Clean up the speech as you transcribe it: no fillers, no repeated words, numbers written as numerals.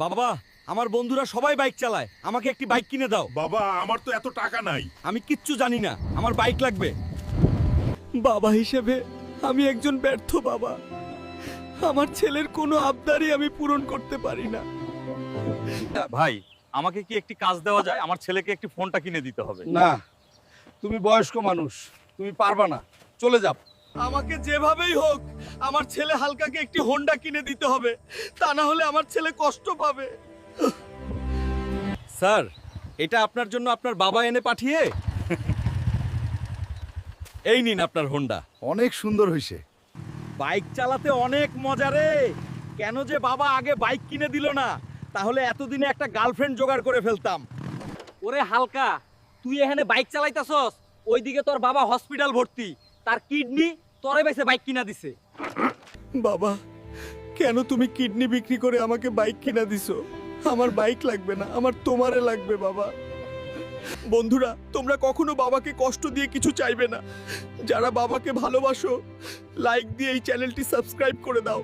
বাবা, আমার বন্ধুরা সবাই বাইক চালায়, আমাকে একটি বাইক কিনে দাও। বাবা, আমার তো এত টাকা নাই। আমি কিচ্ছু জানি না, আমার বাইক লাগবে। বাবা হিসেবে আমি একজন ব্যর্থ বাবা। আমার ছেলের কোনো আবদারই আমি পূরণ করতে পারি না। ভাই, আমাকে কি একটি কাজ দেওয়া যায়? আমার ছেলেকে একটি ফোনটা কিনে দিতে হবে। না, তুমি বয়স্ক মানুষ, তুমি পারবা না, চলে যাও। আমাকে যেভাবেই হোক আমার ছেলে হালকাকে একটি হোন্ডা কিনে দিতে হবে, তা না হলে আমার ছেলে কষ্ট পাবে। স্যার, এটা আপনার জন্য আপনার বাবা এনে পাঠিয়ে। এই নিন আপনার হোন্ডা। অনেক সুন্দর হইছে। বাইক চালাতে অনেক মজা রে। কেন যে বাবা আগে বাইক কিনে দিল না, তাহলে এতদিনে একটা গার্লফ্রেন্ড জোগাড় করে ফেলতাম। ওরে হালকা, তুই এখানে বাইক চালাইতাছস, ওইদিকে তোর বাবা হসপিটাল ভর্তি, তার কিডনি তোরে বেঁচে বাইক কিনা দিছে। বাবা, কেন তুমি কিডনি বিক্রি করে আমাকে বাইক কিনা দিছো? আমার বাইক লাগবে না, আমার তোমারে লাগবে বাবা। বন্ধুরা, তোমরা কখনো বাবাকে কষ্ট দিয়ে কিছু চাইবে না। যারা বাবাকে ভালোবাসো, লাইক দিয়ে এই চ্যানেলটি সাবস্ক্রাইব করে দাও।